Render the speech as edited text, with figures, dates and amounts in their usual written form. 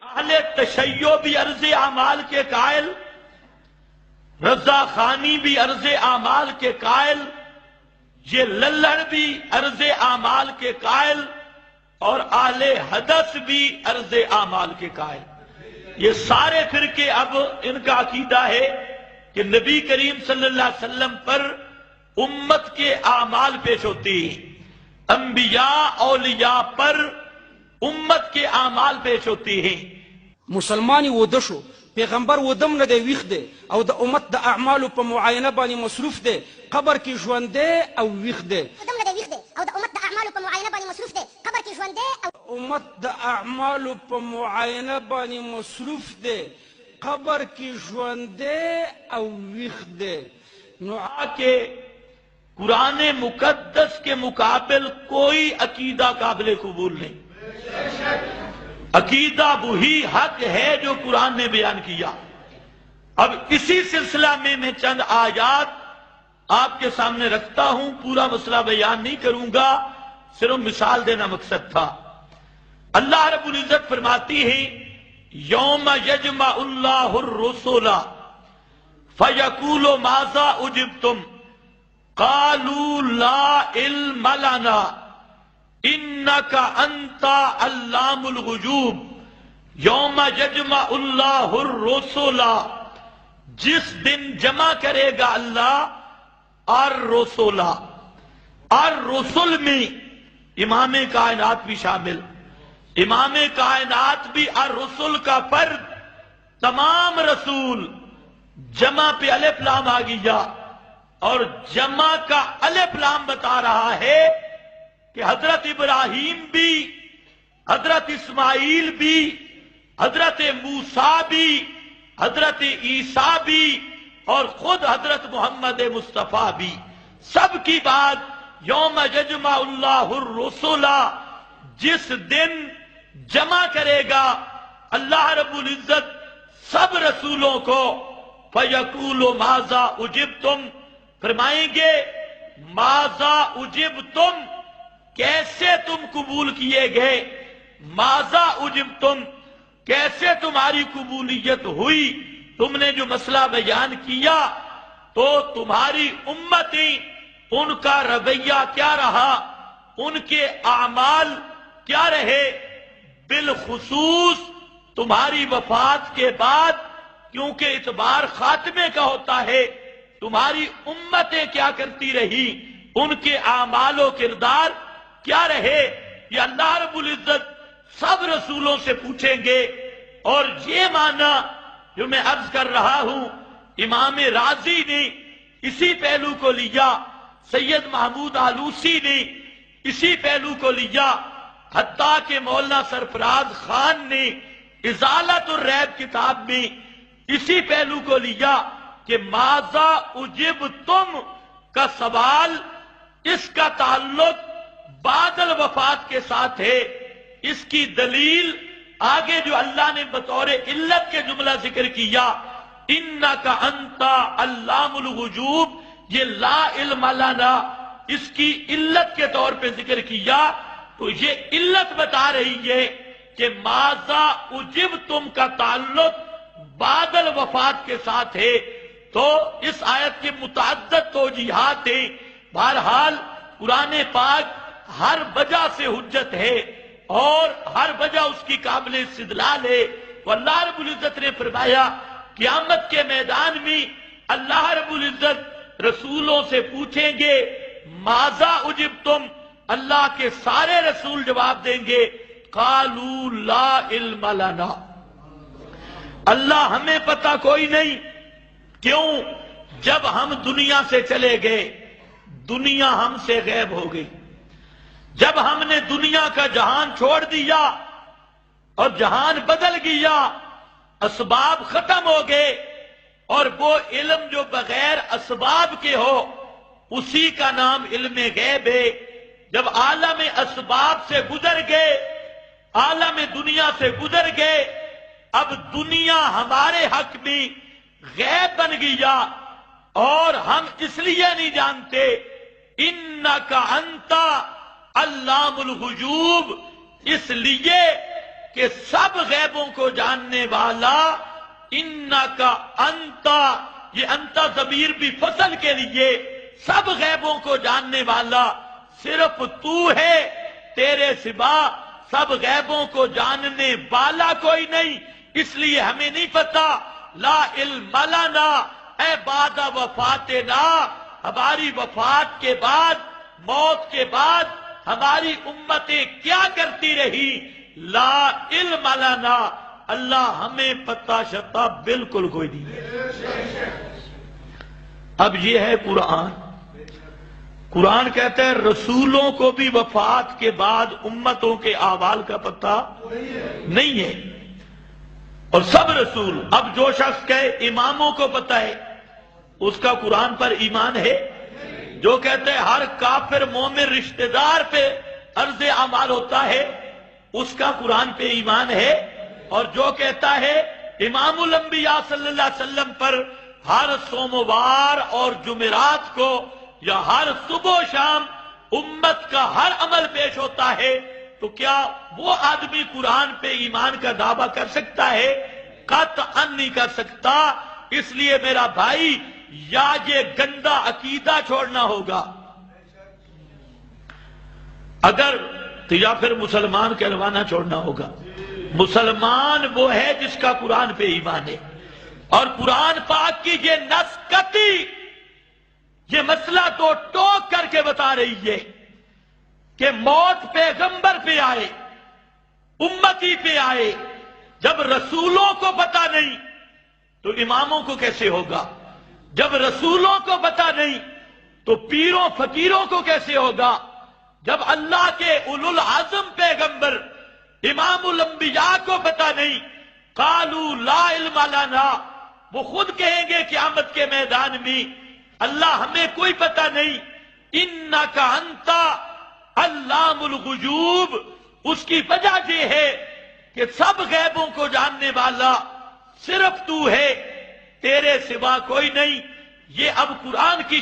اہل تشیع بھی عرض اعمال کے قائل، رضا خانی بھی عرض اعمال کے قائل، یہ للڑ بھی عرض اعمال کے قائل، اور اہل حدث بھی عرض اعمال کے قائل۔ یہ سارے فرقے اب ان کا عقیدہ ہے کہ نبی کریم صلی اللہ علیہ وسلم پر امت کے اعمال پیش ہوتے ہیں، انبیاء اولیاء پر امت کے اعمال پیش ہوتے ہیں۔ مسلمانی ودشو پیغمبر ودم نه دی ویخ دی او د امت د اعمالو په معاینه باندې مصروف دی، قبر کې ژوند دی او ویخ دی، ودم نه دی ویخ دی او د امت د اعمالو په معاینه باندې مصروف دی، قبر کې ژوند دی او امت د اعمالو په معاینه باندې مصروف دی، قبر کې ژوند دی او ویخ دی۔ نو کہ قرآن مقدس کے مقابل کوئی عقیدہ قابل قبول نہیں، عقیدہ وہی حق ہے جو قرآن نے بیان کیا۔ اب اسی سلسلہ میں چند آیات آپ کے سامنے رکھتا ہوں، پورا مسئلہ بیان نہیں کروں گا، صرف مثال دینا مقصد تھا۔ اللہ رب العزت فرماتی ہیں یوم یجمع اللہ الرسل فیقول ماذا اجبتم قالوا لا علم لنا انک انت علام الغیوب۔ یوم یجمع اللہ الرسل، جس دن جمع کرے گا اللہ الرسل، الرسل میں امام کائنات بھی شامل، امام کائنات بھی الرسل کا فرد، تمام رسول جمع پہ الف لام آ گیا، اور جمع کا الف لام بتا رہا ہے کہ حضرت ابراہیم بھی، حضرت اسماعیل بھی، حضرت موسیٰ بھی، حضرت عیسیٰ بھی، اور خود حضرت محمد مصطفیٰ بھی، سب کی بات یوم یجمع اللہ الرسل، جس دن جمع کرے گا اللہ رب العزت سب رسولوں کو، فیقول ماذا اجبتم، فرمائیں گے ماذا اجبتم، کیسے تم قبول کیے گئے، ماذا اجبتم، کیسے تمہاری قبولیت ہوئی، تم نے جو مسئلہ بیان کیا تو تمہاری امتیں ان کا رویہ کیا رہا، ان کے اعمال کیا رہے، بالخصوص تمہاری وفات کے بعد، کیونکہ اعتبار خاتمے کا ہوتا ہے، تمہاری امتیں کیا کرتی رہی، ان کے اعمال و کردار کیا رہے، یہ اللہ رب العزت سب رسولوں سے پوچھیں گے۔ اور یہ معنی جو میں عرض کر رہا ہوں، امام رازی نے اسی پہلو کو لیا، سید محمود آلوسی نے اسی پہلو کو لیا، حتیٰ کہ مولانا سرفراز خان نے ازالت الریب کتاب میں اسی پہلو کو لیا کہ ماذا اجبتم کا سوال، اس کا تعلق بعد الوفات کے ساتھ ہے۔ اس کی دلیل آگے جو اللہ نے بطور علت کے جملہ ذکر کیا، انک انت علام الغیوب، یہ لا علم لنا، اس کی علت کے طور پہ ذکر کیا، تو یہ علت بتا رہی ہے کہ ماذا اجبتم کا تعلق بعد الوفات کے ساتھ ہے۔ تو اس آیت کے متعدد توجیہات ہیں، بہرحال قرآن پاک ہر وجہ سے حجت ہے اور ہر وجہ اس کی قابل استدلال ہے۔ تو اللہ رب العزت نے فرمایا قیامت کے میدان میں اللہ رب العزت رسولوں سے پوچھیں گے ماذا اجبتم، اللہ کے سارے رسول جواب دیں گے قالوا لا علم لنا، اللہ ہمیں پتہ کوئی نہیں۔ کیوں؟ جب ہم دنیا سے چلے گئے دنیا ہم سے غائب ہو گئی، جب ہم نے دنیا کا جہان چھوڑ دیا اور جہان بدل گیا، اسباب ختم ہو گئے، اور وہ علم جو بغیر اسباب کے ہو اسی کا نام علم غیب ہے۔ جب عالم اسباب سے گزر گئے، عالم دنیا سے گزر گئے، اب دنیا ہمارے حق میں غیب بن گیا، اور ہم اس لیے نہیں جانتے انک انت علام الغیوب، اس لیے کہ سب غیبوں کو جاننے والا انکا انتا، یہ انتا ضمیر بھی فصل کے لیے، سب غیبوں کو جاننے والا صرف تو ہے، تیرے سوا سب غیبوں کو جاننے والا کوئی نہیں، اس لیے ہمیں نہیں پتا۔ لا علم لنا اے بعد وفاتنا، ہماری وفات کے بعد، موت کے بعد ہماری امتیں کیا کرتی رہی، لا علم لنا، اللہ ہمیں پتہ شتا بالکل کوئی نہیں۔ اب یہ ہے قرآن۔ قرآن کہتا ہے رسولوں کو بھی وفات کے بعد امتوں کے احوال کا پتہ نہیں ہے، اور سب رسول، اب جو شخص کہے اماموں کو پتہ ہے، اس کا قرآن پر ایمان ہے؟ جو کہتے ہیں ہر کافر مومن رشتہ دار پہ عرض اعمال ہوتا ہے، اس کا قرآن پہ ایمان ہے؟ اور جو کہتا ہے امام الانبیاء صلی اللہ علیہ وسلم پر ہر سوموار اور جمعرات کو یا ہر صبح و شام امت کا ہر عمل پیش ہوتا ہے، تو کیا وہ آدمی قرآن پہ ایمان کا دعویٰ کر سکتا ہے؟ قطعاً نہیں کر سکتا۔ اس لیے میرا بھائی، یا یہ گندا عقیدہ چھوڑنا ہوگا، اگر تو یا پھر مسلمان کہلوانا چھوڑنا ہوگا۔ مسلمان وہ ہے جس کا قرآن پہ ایمان ہے، اور قرآن پاک کی یہ نص قطعی یہ مسئلہ تو ٹوک کر کے بتا رہی ہے کہ موت پیغمبر پہ آئے، امتی پہ آئے، جب رسولوں کو پتہ نہیں تو اماموں کو کیسے ہوگا؟ جب رسولوں کو پتہ نہیں تو پیروں فقیروں کو کیسے ہوگا؟ جب اللہ کے اولو العزم پیغمبر امام الانبیاء کو پتہ نہیں، قالوا لا علم لنا، وہ خود کہیں گے قیامت کے میدان میں اللہ ہمیں کوئی پتہ نہیں، انکا انتا علام الغیوب۔ اس کی وجہ یہ ہے کہ سب غیبوں کو جاننے والا صرف تو ہے، تیرے سوا کوئی نہیں۔ یہ اب قرآن کی